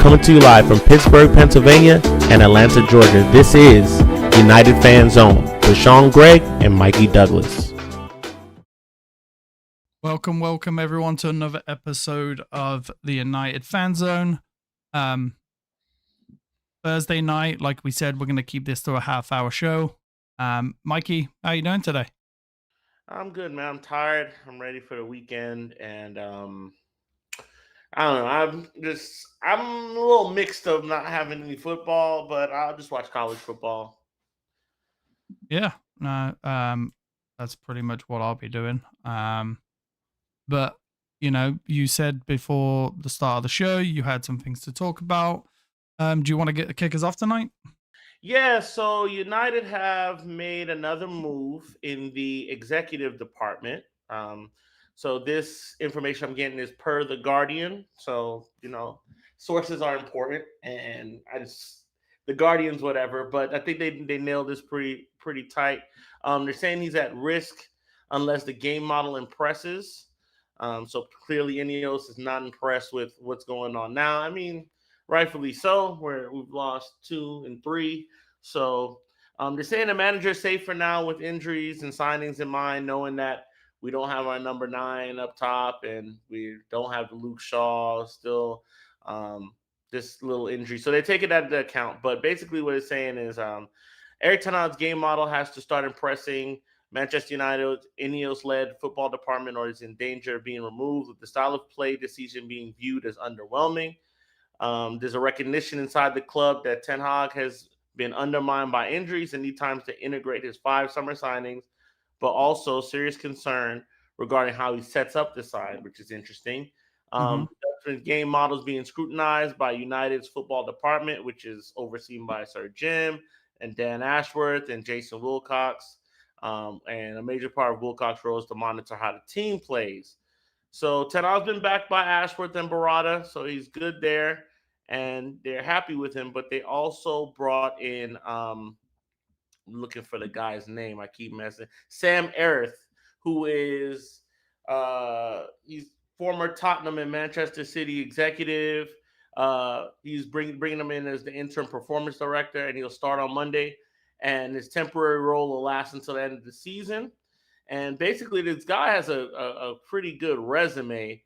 coming to you live from Pittsburgh, Pennsylvania and Atlanta, Georgia. This is United Fan Zone with Sean Gregg and Mikey Douglas. Welcome everyone to another episode of the United Fan Zone. Thursday night, like we said, we're going to keep this to a half-hour show. Mikey, how you doing today? I'm good, man. I'm tired. I'm ready for the weekend, and I don't know. I'm a little mixed of not having any football, but I'll just watch college football. Yeah, that's pretty much what I'll be doing. But you said before the start of the show you had some things to talk about. Do you want to kick us off tonight? Yeah, so United have made another move in the executive department. So this information I'm getting is per the Guardian. So, sources are important, and the Guardian's whatever, but I think they nailed this pretty tight. They're saying he's at risk unless the game model impresses. So clearly Ineos is not impressed with what's going on now. I mean, rightfully so, we've lost 2 and 3. So they're saying the manager is safe for now with injuries and signings in mind, knowing that we don't have our number 9 up top and we don't have Luke Shaw still. This little injury. So they take it into account. But basically what it's saying is Erik ten Hag's game model has to start impressing. Manchester United, Ineos-led football department, or is in danger of being removed, with the style of play this season being viewed as underwhelming. There's a recognition inside the club that Ten Hag has been undermined by injuries and need time to integrate his 5 summer signings, but also serious concern regarding how he sets up the side, which is interesting. Game models being scrutinized by United's football department, which is overseen by Sir Jim and Dan Ashworth and Jason Wilcox. And a major part of Wilcox's role is to monitor how the team plays. So Ten Hag's been backed by Ashworth and Barada, so he's good there, and they're happy with him. But they also brought in, looking for the guy's name, I keep messing, Sam Erith, who is he's former Tottenham and Manchester City executive. He's bringing him in as the interim performance director, and he'll start on Monday. And his temporary role will last until the end of the season. And basically, this guy has a pretty good resume,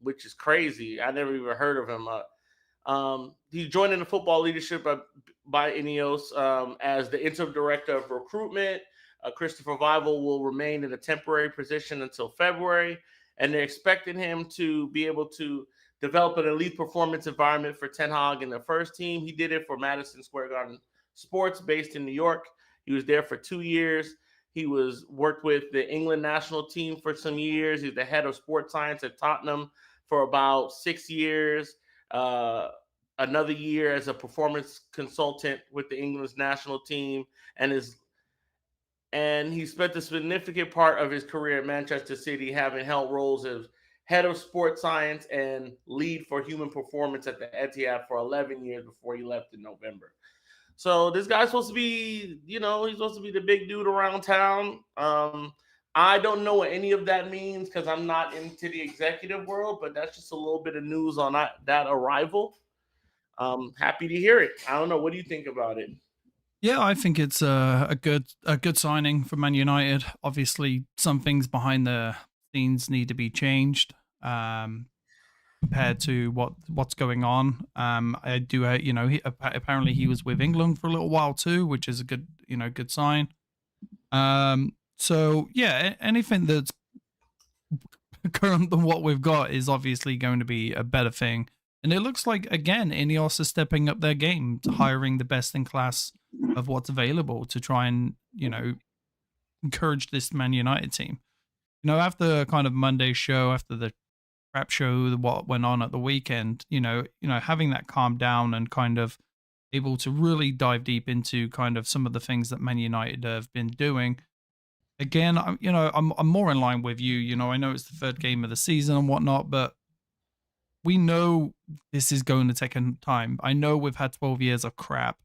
which is crazy. I never even heard of him. He joined in the football leadership by Ineos as the interim director of recruitment. Christopher Vival will remain in a temporary position until February, and they're expecting him to be able to develop an elite performance environment for Ten Hag in the first team. He did it for Madison Square Garden Sports, based in New York. He was there for 2 years. He worked with the England national team for some years. He's the head of sports science at Tottenham for about 6 years. Another year as a performance consultant with the England's national team, and he spent a significant part of his career at Manchester City, having held roles as head of sports science and lead for human performance at the Etihad for 11 years before he left in November. So this guy's supposed to be, he's supposed to be the big dude around town. I don't know what any of that means because I'm not into the executive world, but that's just a little bit of news on that arrival. Happy to hear it. I don't know. What do you think about it? Yeah, I think it's a good signing for Man United. Obviously, some things behind the scenes need to be changed compared to what's going on. I do, apparently he was with England for a little while too, which is a good sign. So yeah, anything that's current than what we've got is obviously going to be a better thing. And it looks like, again, Ineos is stepping up their game, hiring the best in class of what's available to try and, encourage this Man United team. After kind of Monday's show, after the crap show, what went on at the weekend, having that calm down and kind of able to really dive deep into kind of some of the things that Man United have been doing. Again, I'm more in line with you. I know it's the third game of the season and whatnot, but we know this is going to take time. I know we've had 12 years of crap.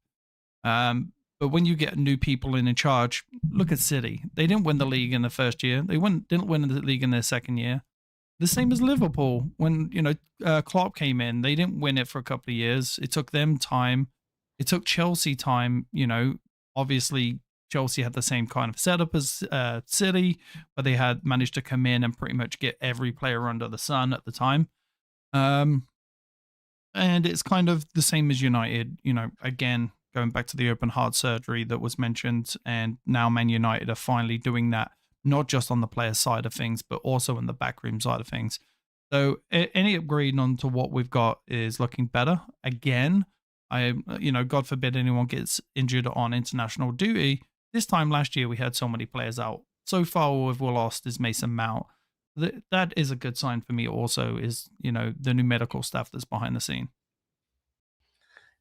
But when you get new people in charge, look at City. They didn't win the league in the first year. They didn't win the league in their second year. The same as Liverpool when Klopp came in. They didn't win it for a couple of years. It took them time. It took Chelsea time. Obviously Chelsea had the same kind of setup as City, but they had managed to come in and pretty much get every player under the sun at the time. Um, and it's kind of the same as United. Again, going back to the open heart surgery that was mentioned, and now Man United are finally doing that, not just on the player side of things, but also on the backroom side of things. So any upgrade onto what we've got is looking better. Again, God forbid anyone gets injured on international duty. This time last year, we had so many players out. So far, all we've lost is Mason Mount. That is a good sign for me. Also, is the new medical staff that's behind the scene.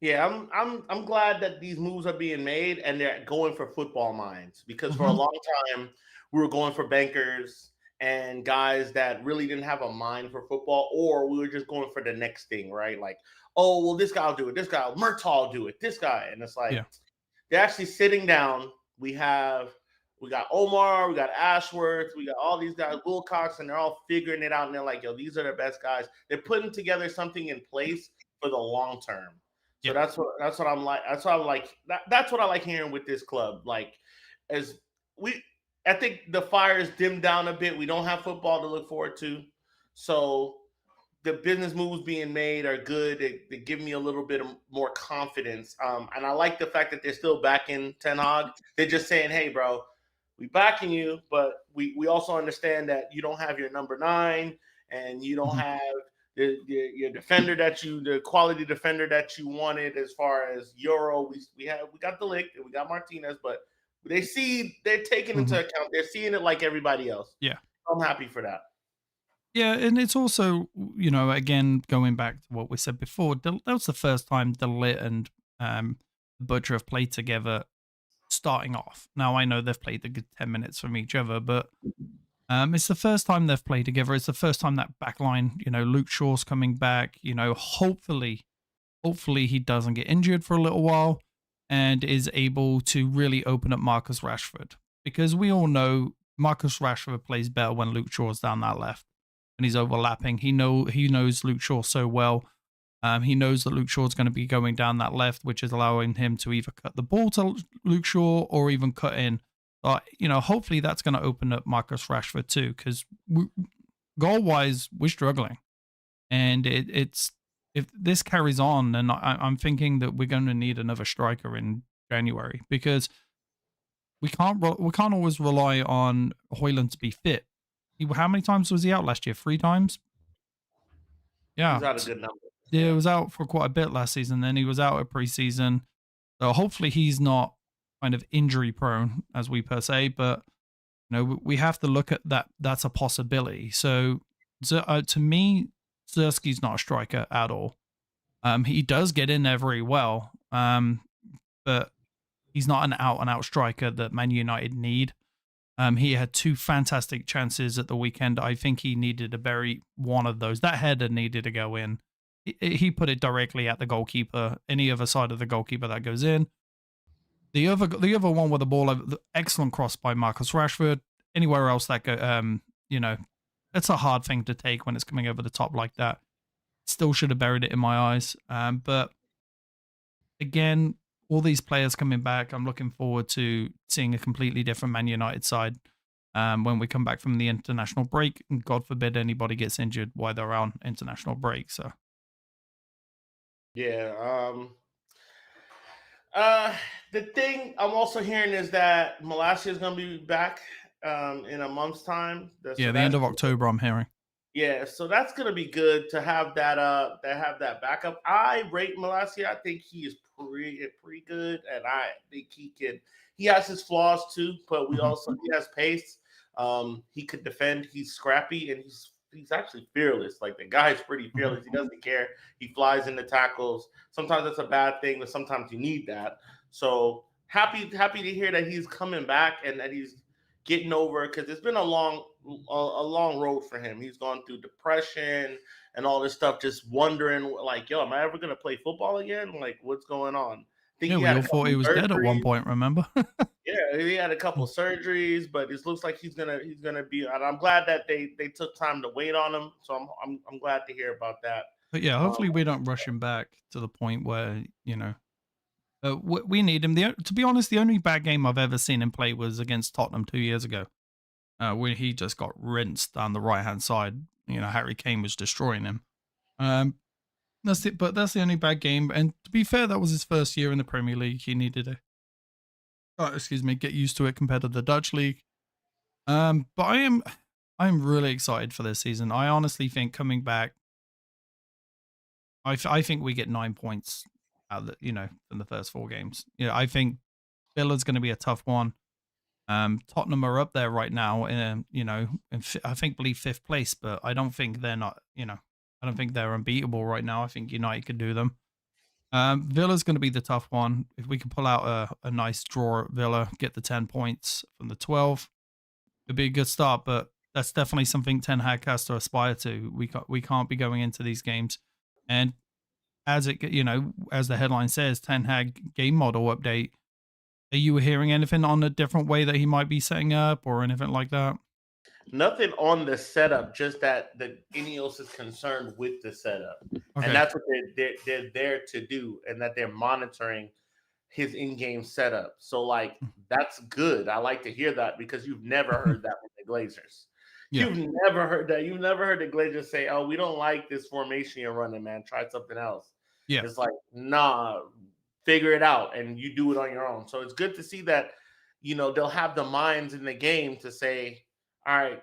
Yeah, I'm glad that these moves are being made and they're going for football minds, because for a Mhm. long time we were going for bankers and guys that really didn't have a mind for football, or we were just going for the next thing, right? Like, oh well, this guy'll do it, this guy Murtaugh will do it, this guy, and it's like Yeah. they're actually sitting down. We got Omar, we got Ashworth, we got all these guys, Wilcox, and they're all figuring it out. And they're like, yo, these are the best guys. They're putting together something in place for the long term. So Yeah. that's what I'm like. That's what I'm like. That's what I like hearing with this club. Like, as we, I think the fire is dimmed down a bit. We don't have football to look forward to, so the business moves being made are good. They give me a little bit of more confidence. And I like the fact that they're still backing Ten Hag. They're just saying, hey, bro, we backing you, but we also understand that you don't have your number 9 and you don't Mhm. have your defender the quality defender that you wanted as far as Euro. We got the Ligt and we got Martinez, but they're taking into Mhm. account. They're seeing it like everybody else. Yeah. I'm happy for that. Yeah, and it's also, again, going back to what we said before, that was the first time the Lit and Butcher have played together starting off. Now, I know they've played a good 10 minutes from each other, but it's the first time they've played together. It's the first time that backline, Luke Shaw's coming back. Hopefully he doesn't get injured for a little while and is able to really open up Marcus Rashford. Because we all know Marcus Rashford plays better when Luke Shaw's down that left and he's overlapping. He knows Luke Shaw so well. He knows that Luke Shaw's going to be going down that left, which is allowing him to either cut the ball to Luke Shaw or even cut in. But hopefully that's going to open up Marcus Rashford too, because goal wise we're struggling, and it's if this carries on, then I'm thinking that we're going to need another striker in January, because we can't always rely on Hoyland to be fit. How many times was he out last year? 3 times. He's Yeah, had a good number. yeah, he Yeah. was out for quite a bit last season. Then he was out at preseason. So hopefully he's not kind of injury prone as we per se, but we have to look at that. That's a possibility. So to me, Zersky's not a striker at all. He does get in there very well, but he's not an out and out striker that Man United need. He had 2 fantastic chances at the weekend. I think he needed to bury one of those. That header needed to go in. He put it directly at the goalkeeper. Any other side of the goalkeeper that goes in. The other one with the ball, excellent cross by Marcus Rashford. Anywhere else that go, it's a hard thing to take when it's coming over the top like that. Still should have buried it in my eyes. But again, all these players coming back, I'm looking forward to seeing a completely different Man United side when we come back from the international break. And God forbid anybody gets injured while they're on international break. So Yeah. Uh, the thing I'm also hearing is that Malasia is going to be back in a month's time. yeah, So the end that's of October, I'm hearing. yeah. So that's going to be good to have that. Have that backup. I rate Malasia. I think he is pretty good, and I think he can. He has his flaws too, but we Mhm. also he has pace. He could defend. He's scrappy, and he's actually fearless. Like the guy's pretty Mhm. fearless. He doesn't care. He flies into tackles. Sometimes that's a bad thing, but sometimes you need that. So happy to hear that he's coming back and that he's getting over, because it's been a long road for him. He's gone through depression and all this stuff, just wondering like, yo, am I ever gonna play football again? Like, what's going on? think Yeah, he we had a all thought couple he of was dead at one surgeries. point, remember? Yeah, he had a couple surgeries, but it looks like he's gonna be. And I'm glad that they took time to wait on him. So I'm glad to hear about that. But yeah, Um, hopefully we don't rush him back to the point where, we need him. To be honest, the only bad game I've ever seen him play was against Tottenham 2 years ago, when he just got rinsed down the right hand side. Harry Kane was destroying him. Um, that's it. But that's the only bad game. And to be fair, that was his first year in the Premier League. He needed to, get used to it compared to the Dutch league. But I'm really excited for this season. I honestly think coming back, I think we get 9 points out of from the first 4 games. I think Villa's going to be a tough one. Tottenham are up there right now I believe fifth place, but I don't think they're not, I don't think they're unbeatable right now. I think United could do them. Villa's going to be the tough one. If we can pull out a nice draw at Villa, get the 10 points from the 12, it'd be a good start, but that's definitely something Ten Hag has to aspire to. We can't be going into these games. And as the headline says, Ten Hag game model update. Are you hearing anything on a different way that he might be setting up or anything like that? Nothing on the setup, just that the Ineos is concerned with the setup, and Okay. that's what they're there to do, and that they're monitoring his in-game setup. So like that's good. I like to hear that because you've never heard that from the Glazers. Yeah. You've never heard that. You've never heard the Glazers say, "Oh, we don't like this formation you're running, man. Try something else." Yeah. It's like, nah, figure it out, and you do it on your own. So it's good to see that, they'll have the minds in the game to say, "All right,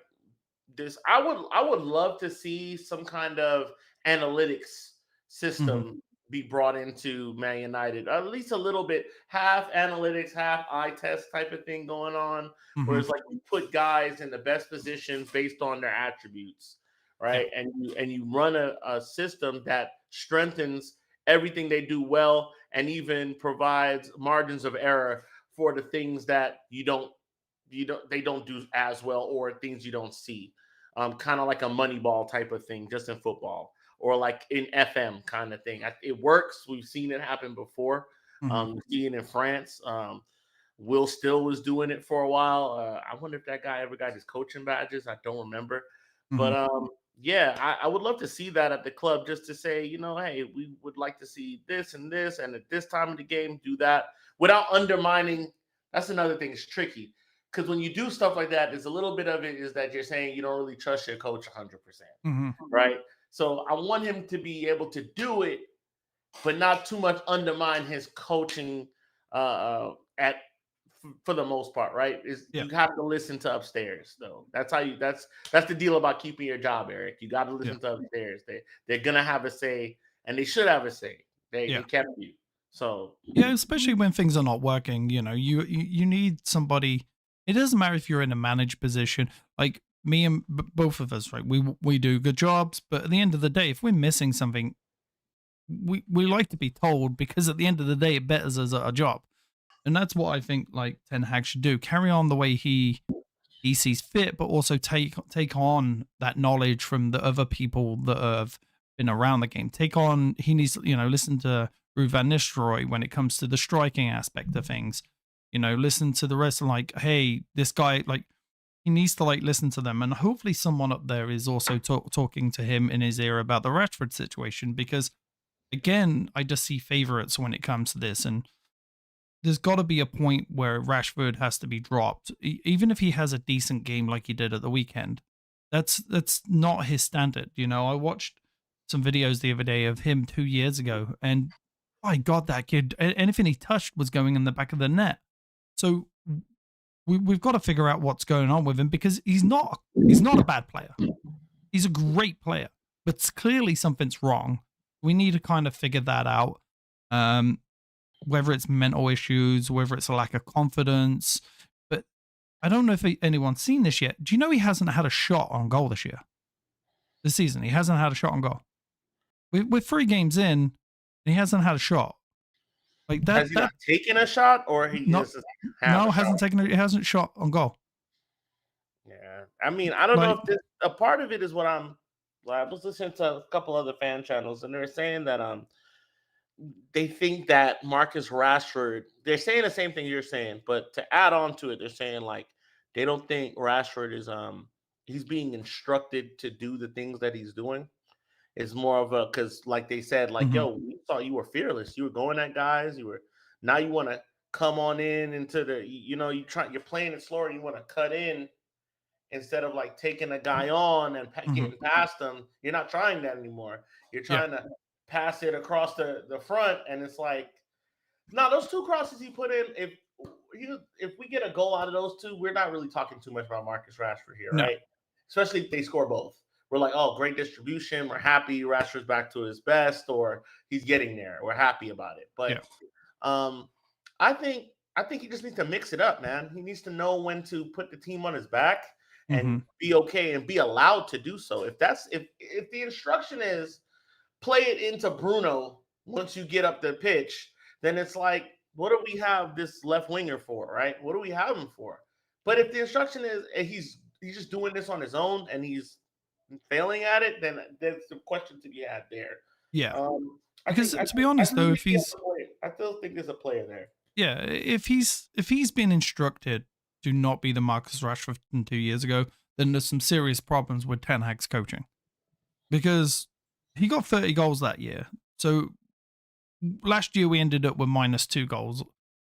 this I would love to see some kind of analytics Hmm. system be brought into Man United, at least a little bit, half analytics, half eye test type of thing going on, where Hmm. it's like you put guys in the best positions based on their attributes, Yeah. right? And you run a system that strengthens everything they do well and even provides margins of error for the things that they don't do as well, or things you don't see, kind of like a Moneyball type of thing, just in football, or like in FM kind of thing. It works. We've seen it happen before. Hmm. We've seen it in France. Will Still was doing it for a while. I wonder if that guy ever got his coaching badges. I don't remember, but Hmm. yeah, I would love to see that at the club, just to say, hey, we would like to see this and this, and at this time of the game, do that without undermining. That's another thing. It's tricky because when you do stuff like that, there's a little bit of it is that you're saying you don't really trust your coach 100%, Hmm. right? So I want him to be able to do it, but not too much undermine his coaching at for the most part, right? Is Yeah. you have to listen to upstairs, though. That's the deal about keeping your job, Eric. You got to Yeah. listen to upstairs. They're gonna have a say, and they should have a say. They Yeah. kept you, so Yeah, especially when things are not working, you need somebody. It doesn't matter if you're in a managed position, like me and both of us, right? We do good jobs, but at the end of the day, if we're missing something, we like to be told because at the end of the day, it betters us at our job, and that's what I think like Ten Hag should do. Carry on the way he sees fit, but also take on that knowledge from the other people that have been around the game. Take on he needs to, listen to Ruud van Nistelrooy when it comes to the striking aspect of things. Listen to the rest of like, hey, this guy like he needs to like listen to them, and hopefully someone up there is also talking to him in his ear about the Rashford situation because again, I just see favorites when it comes to this, and there's got to be a point where Rashford has to be dropped, even if he has a decent game like he did at the weekend. That's not his standard. I watched some videos the other day of him 2 years ago, and my God, that kid, anything he touched was going in the back of the net. So we've got to figure out what's going on with him because he's not a bad player. He's a great player, but clearly something's wrong. We need to kind of figure that out. Um, whether it's mental issues, whether it's a lack of confidence. But I don't know if anyone's seen this yet. Do you know he hasn't had a shot on goal this year? This season, he hasn't had a shot on goal. We're 3 games in, and he hasn't had a shot. Like that. has he not That taken a shot, or he not just doesn't have no a shot? hasn't taken. He hasn't shot on goal. Yeah, I mean, I don't know Like if this a part of it is what I'm. Well, I was listening to a couple other fan channels, and they were saying that they think that Marcus Rashford, they're saying the same thing you're saying, but to add on to it, they're saying like they don't think Rashford is he's being instructed to do the things that he's doing. It's more of a because like they said, like, Hmm. yo, we thought you were fearless. You were going at guys, you were now you want to come on in into the you're playing it slower, you want to cut in instead of like taking a guy on and Hmm. getting past them. You're not trying that anymore. You're Yeah. trying to pass it across the front, and it's like now those two crosses he put in. If we get a goal out of those two, we're not really talking too much about Marcus Rashford here, No. right? Especially if they score both. We're like, oh, great distribution. We're happy Rashford's back to his best, or he's getting there. We're happy about it. Yeah. But um, I think he just needs to mix it up, man. He needs to know when to put the team on his back Hmm. and be okay and be allowed to do so. If the instruction is play it into Bruno once you get up the pitch, then it's like, what do we have this left winger for, right? What do we have him for? But if the instruction is he's just doing this on his own and he's failing at it, then there's a question to be had there. Yeah. Um, I Because think to be honest, though, if he's I still think there's a player there. yeah, if he's been instructed to not be the Marcus Rashford from 2 years ago, then there's some serious problems with Ten Hag's coaching because he got 30 goals that year. So last year we ended up with -2 goals,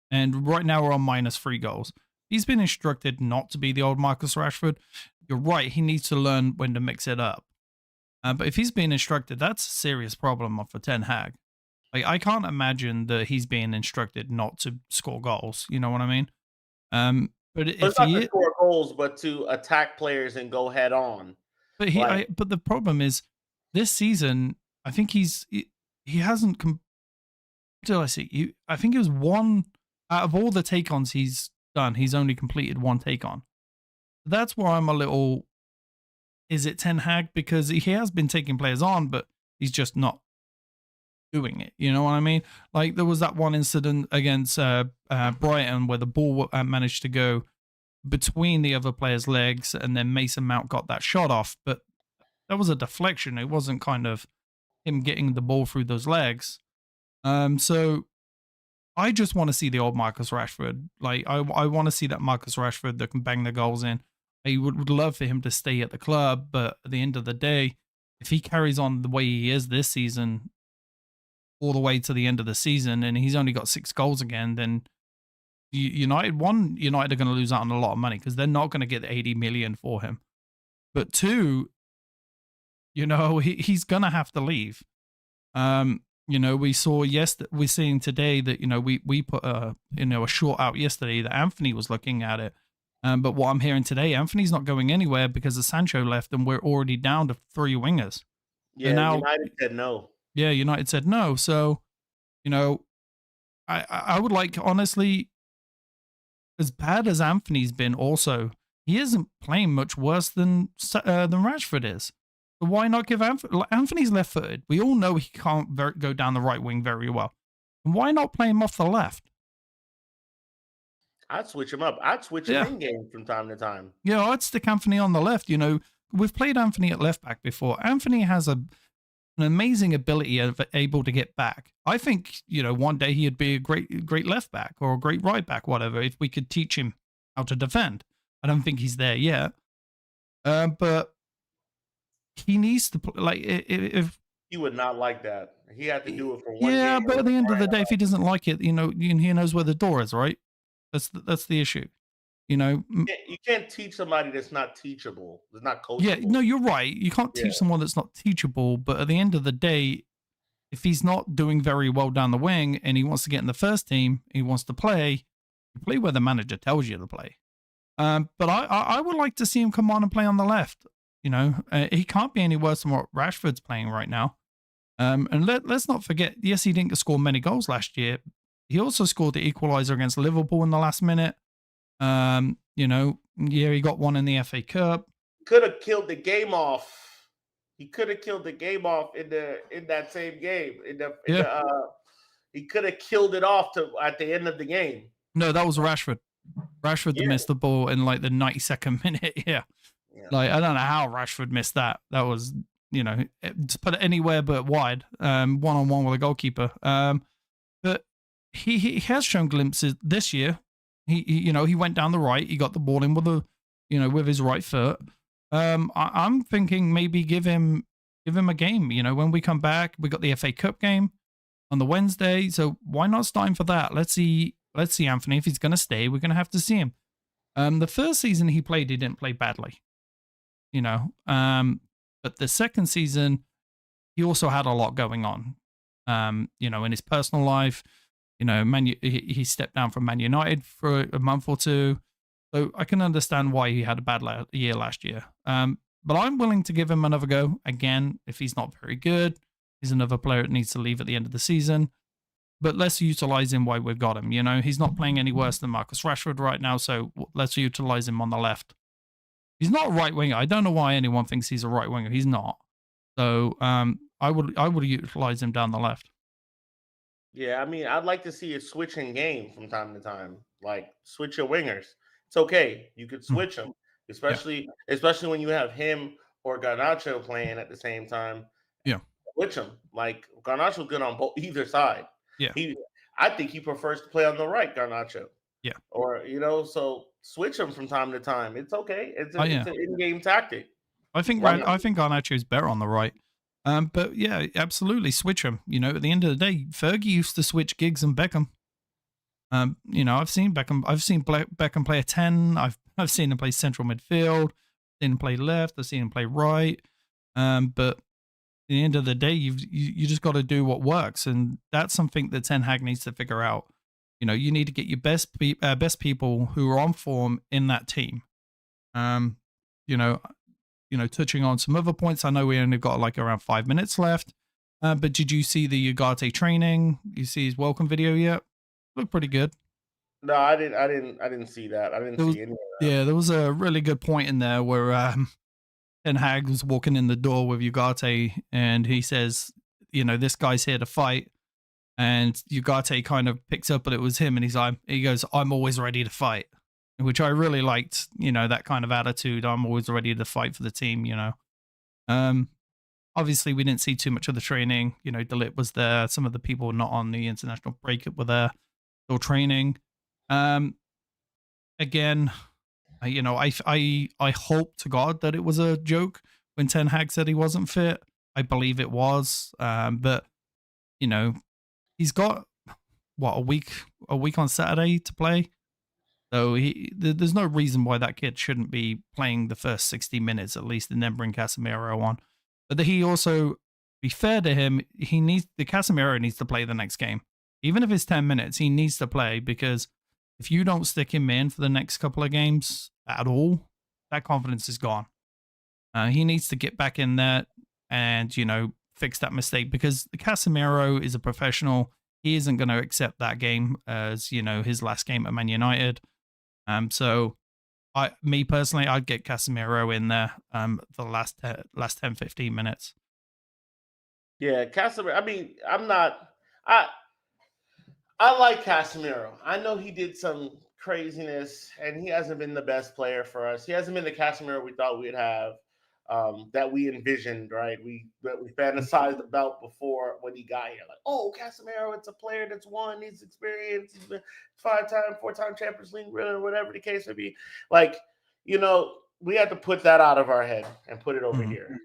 and right now we're on -3 goals. He's been instructed not to be the old Marcus Rashford. You're right; he needs to learn when to mix it up. But if he's being instructed, that's a serious problem for Ten Hag. Like I can't imagine that he's being instructed not to score goals. You know what I mean? But But if it's not to he, score goals, but to attack players and go head on. Like but the problem is this season. I think he hasn't. Did I see? I think it was one out of all the take-ons he's done. He's only completed one take-on. That's where I'm a little. Is it Ten Hag because he has been taking players on, but he's just not doing it. You know what I mean? Like there was that one incident against Brighton where the ball managed to go between the other player's legs, and then Mason Mount got that shot off. But that was a deflection. It wasn't kind of him getting the ball through those legs. So I just want to see the old Marcus Rashford. Like I want to see that Marcus Rashford that can bang the goals in. I would love for him to stay at the club, but at the end of the day, if he carries on the way he is this season, all the way to the end of the season, and he's only got 6 goals again, then United are going to lose out on a lot of money because they're not going to get 80 million for him. But two, he's going to have to leave. We saw we're seeing today that we put a short out yesterday that Anthony was looking at it. But what I'm hearing today, Anthony's not going anywhere because of Sancho left, and we're already down to 3 wingers. So yeah, now, United said no. yeah, United said no. So, you know, I would like honestly, as bad as Anthony's been, also he isn't playing much worse than Rashford is. So why not give Anthony's left-footed? We all know he can't go down the right wing very well. And why not play him off the left? I'd switch him up. I'd switch him in game from time to time. I'd stick Anthony on the left. We've played Anthony at left back before. Anthony has an amazing ability of able to get back. I think, one day he'd be a great left back or a great right back, whatever, if we could teach him how to defend. I don't think he's there yet. But he needs to play, like, if He would not like that. He had to do it for one yeah, game. but at the end of the day, if he doesn't like it, he knows where the door is, right? That's the issue. You can't teach somebody that's not teachable. That's not coachable. Yeah, no, you're right. You can't teach someone that's not teachable, but at the end of the day, if he's not doing very well down the wing and he wants to get in the first team, he wants to play where the manager tells you to play. But I would like to see him come on and play on the left. He can't be any worse than what Rashford's playing right now. And let's not forget, yes, he didn't score many goals last year. He also scored the equalizer against Liverpool in the last minute. He got one in the FA Cup. Could have killed the game off. He could have killed the game off in that same game. He could have killed it off at the end of the game. No, that was Rashford. Rashford missed the ball in like the 92nd minute. Yeah. Like I don't know how Rashford missed that. That was just put it anywhere but wide, one on one with a goalkeeper. But he has shown glimpses this year. He went down the right. He got the ball in with his right foot. I'm thinking maybe give him a game. When we come back, we got the FA Cup game on the Wednesday, so why not start him for that? Let's see, Anthony, if he's going to stay. We're going to have to see him. The first season he played, he didn't play badly, you know. But the second season, he also had a lot going on. In his personal life, he stepped down from Man United for a month or two. So I can understand why he had a bad year last year. But I'm willing to give him another go. Again, if he's not very good, he's another player that needs to leave at the end of the season. But let's utilize him while we've got him. He's not playing any worse than Marcus Rashford right now, so let's utilize him on the left. He's not a right winger. I don't know why anyone thinks he's a right winger. He's not. So I would utilize him down the left. Yeah, I mean, I'd like to see a switching game from time to time. Like switch your wingers. It's okay. You could Hmm. switch them, Yeah. especially when you have him or Garnacho playing at the same time. Yeah. Switch them. Like Garnacho's good on both either side. Yeah. He, I think he prefers to play on the right, Garnacho. Yeah. Or so switch him from time to time. It's okay. It's Oh it's yeah. an in-game tactic. I think Why not? Garnacho is better on the right. But yeah, absolutely switch him. At the end of the day, Fergie used to switch Giggs and Beckham. I've seen Beckham. I've seen Beckham play a 10. I've seen him play central midfield. Seen him play left. I've seen him play right. But at the end of the day, you just got to do what works, and that's something that Ten Hag needs to figure out. You need to get your best people who are on form in that team. Um, you know, touching on some other points. I know we only got like around 5 minutes left. But did you see the Ugarte training? You see his welcome video yet? Looked pretty good. No, I didn't. I didn't see that. I didn't There was, see any of that. yeah, there was a really good point in there where Ten Hag was walking in the door with Ugarte, and he says, this guy's here to fight. And Ugarte kind of picks up that it was him, and he goes, I'm always ready to fight, which I really liked. That kind of attitude. I'm always ready to fight for the team. Obviously, we didn't see too much of the training. De Ligt was there. Some of the people not on the international break were there, still training. Again, I hope to God that it was a joke when Ten Hag said he wasn't fit. I believe it was. But he's got a week on Saturday to play. So there's no reason why that kid shouldn't be playing the first 60 minutes at least, and then bring Casemiro on. But he also, be fair to him, Casemiro needs to play the next game. Even if it's 10 minutes, he needs to play, because if you don't stick him in for the next couple of games at all, that confidence is gone. He needs to get back in there and, fix that mistake, because Casemiro is a professional. He isn't going to accept that game as, his last game at Man United. So me personally, I'd get Casemiro in there for the last 10, 15 minutes. Yeah, Casemiro. I mean, I'm not. I like Casemiro. I know he did some craziness, and he hasn't been the best player for us. He hasn't been the Casemiro we thought we'd have, that we envisioned. Right? We fantasized about before when he got here. Like, oh, Casemiro, it's a player that's won. He's experienced. He's been 4-time Champions League winner, whatever the case may be. Like, we had to put that out of our head and put it over Mhm. here,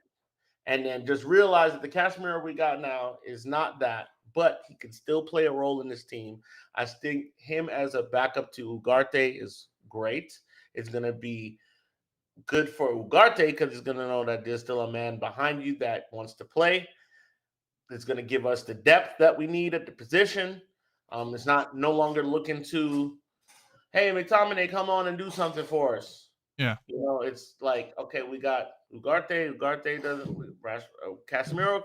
and then just realize that the Casemiro we got now is not that, but he can still play a role in this team. I think him as a backup to Ugarte is great. It's going to be good for Ugarte because he's going to know that there's still a man behind you that wants to play. It's going to give us the depth that we need at the position. It's not no longer looking to, hey, McTominay, come on and do something for us. Yeah. It's like, okay, we got Ugarte. Ugarte doesn't. Casemiro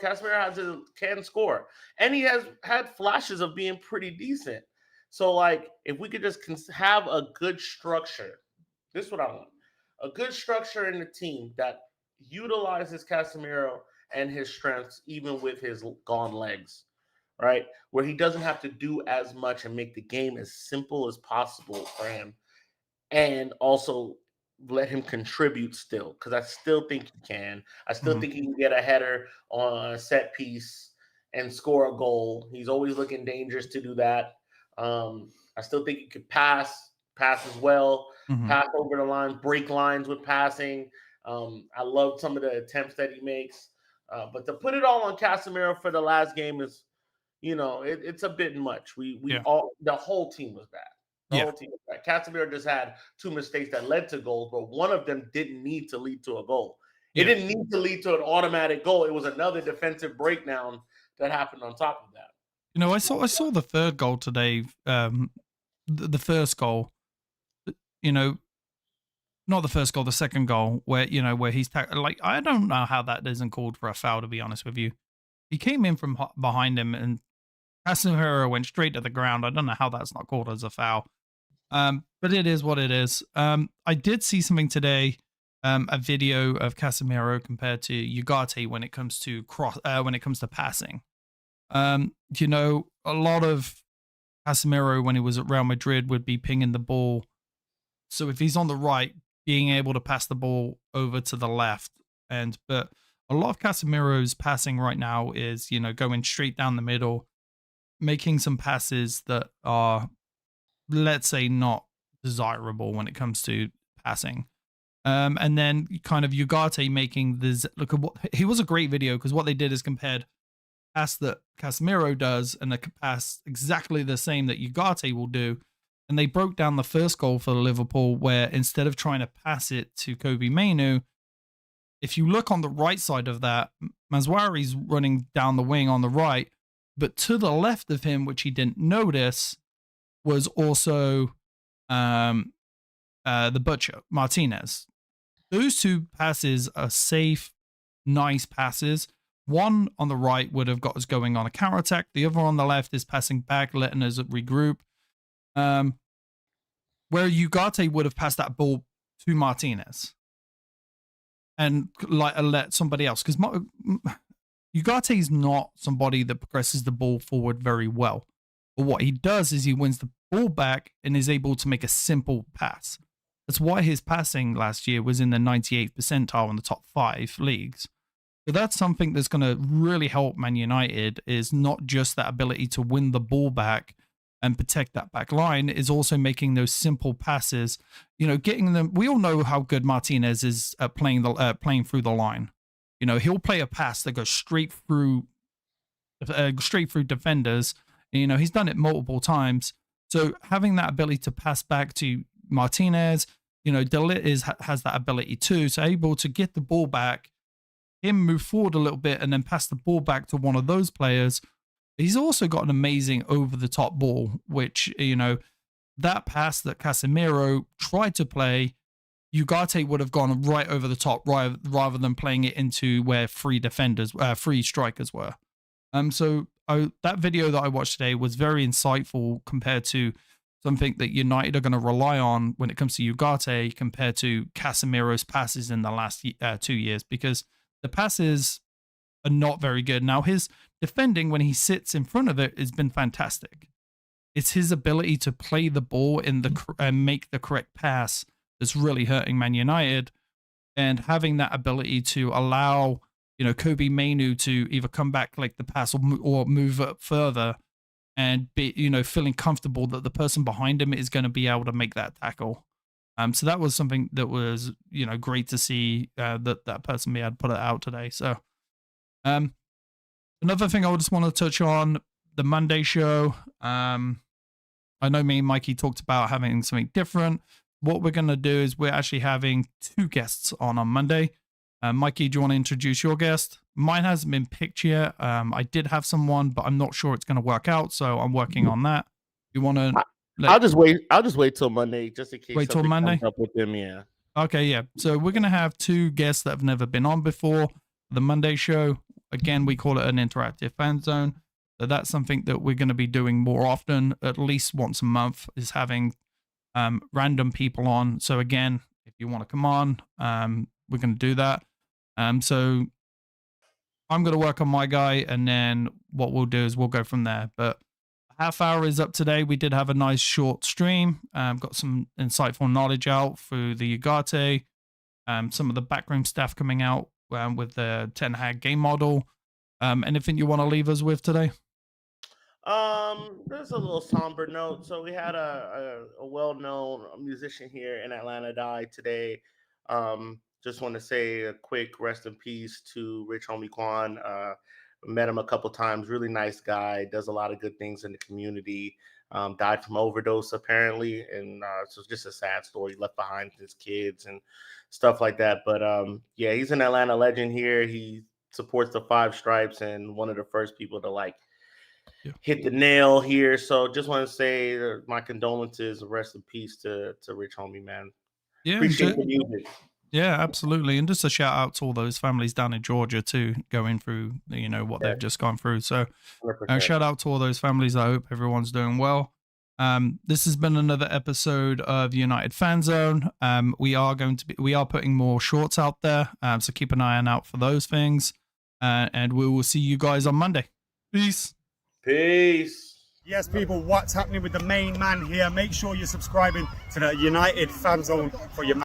can score, and he has had flashes of being pretty decent. So, like, if we could just have a good structure, this is what I want: a good structure in the team that utilizes Casemiro and his strengths, even with his gone legs, right? Where he doesn't have to do as much and make the game as simple as possible for him, and also let him contribute still, because I still think he can. I still Mhm. think he can get a header on a set piece and score a goal. He's always looking dangerous to do that. I still think he could pass as well, Mhm. pass over the lines, break lines with passing. I love some of the attempts that he makes. But to put it all on Casemiro for the last game is, it's a bit much. We Yeah. all the whole team was bad. The Yeah. whole team was bad. Casemiro just had two mistakes that led to goals, but one of them didn't need to lead to a goal. It Yeah. didn't need to lead to an automatic goal. It was another defensive breakdown that happened on top of that. I saw the third goal today. The first goal. You know, not the first goal, the second goal, where where he's like, I don't know how that isn't called for a foul. To be honest with you, he came in from behind him, and Casemiro went straight to the ground. I don't know how that's not called as a foul. But it is what it is. I did see something today, a video of Casemiro compared to Ugarte when it comes to when it comes to passing. A lot of Casemiro when he was at Real Madrid would be pinging the ball. So if he's on the right, being able to pass the ball over to the left, but a lot of Casemiro's passing right now is going straight down the middle, making some passes that are, let's say, not desirable when it comes to passing. And then kind of Ugarte making this look at what he was a great video, because what they did is compared pass that Casemiro does and the pass exactly the same that Ugarte will do. And they broke down the first goal for Liverpool, where instead of trying to pass it to Kobe Mainu, if you look on the right side of that, Mazwari's running down the wing on the right, but to the left of him, which he didn't notice, was also the Butcher, Martinez. Those two passes are safe, nice passes. One on the right would have got us going on a counter attack. The other on the left is passing back, letting us regroup. Where Ugarte would have passed that ball to Martinez and let somebody else, because Ugarte is not somebody that progresses the ball forward very well. But what he does is he wins the ball back and is able to make a simple pass. That's why his passing last year was in the 98th percentile in the top 5 leagues. So that's something that's going to really help Man United, is not just that ability to win the ball back and protect that back line, is also making those simple passes, getting them. We all know how good Martinez is at playing through the line. He'll play a pass that goes straight through defenders. He's done it multiple times. So having that ability to pass back to Martinez, De Ligt has that ability too. So able to get the ball back, him move forward a little bit, and then pass the ball back to one of those players. He's also got an amazing over-the-top ball, which, that pass that Casemiro tried to play, Ugarte would have gone right over the top rather than playing it into where free strikers were. So that video that I watched today was very insightful compared to something that United are going to rely on when it comes to Ugarte compared to Casemiro's passes in the last 2 years, because the passes are not very good. Now, his defending when he sits in front of it has been fantastic. It's his ability to play the ball and make the correct pass that's really hurting Man United, and having that ability to allow Kobe Mainu to either come back, collect the pass, or move up further, and be feeling comfortable that the person behind him is going to be able to make that tackle. So that was something that was great to see, that person had put it out today. So another thing I just want to touch on, the Monday show. I know me and Mikey talked about having something different. What we're going to do is we're actually having 2 guests on Monday. Mikey, do you want to introduce your guest? Mine hasn't been picked yet. I did have someone, but I'm not sure it's going to work out, so I'm working on that. You want to? I'll just wait till Monday, just in case. Wait till Monday. Comes up with them, yeah. Okay, yeah. So we're going to have 2 guests that have never been on before. The Monday show, again, we call it an interactive fan zone. So that's something that we're going to be doing more often, at least once a month, is having random people on. So again, if you want to come on, we're going to do that. So I'm going to work on my guy, and then what we'll do is we'll go from there. But half hour is up today. We did have a nice short stream. Got some insightful knowledge out through the Ugarte. Some of the backroom staff coming out with the Ten Hag game model. Anything you want to leave us with today? There's a little somber note. So we had a well-known musician here in Atlanta die today. Just want to say a quick rest in peace to Rich Homie Quan. Met him a couple times. Really nice guy. Does a lot of good things in the community. Died from overdose apparently, and so it's just a sad story. Left behind his kids and stuff like that. But yeah, he's an Atlanta legend here. He supports the Five Stripes and one of the first people to hit the nail here. So just want to say my condolences, rest in peace to Rich Homie, man. Yeah, Appreciate the music. Yeah, absolutely. And just a shout out to all those families down in Georgia too, going through, what they've just gone through. So 100%. shout out to all those families. I hope everyone's doing well. This has been another episode of United Fan Zone. We are putting more shorts out there. So keep an eye out for those things. And we will see you guys on Monday. Peace. Peace. Yes, people, what's happening with the main man here? Make sure you're subscribing to the United Fan Zone for your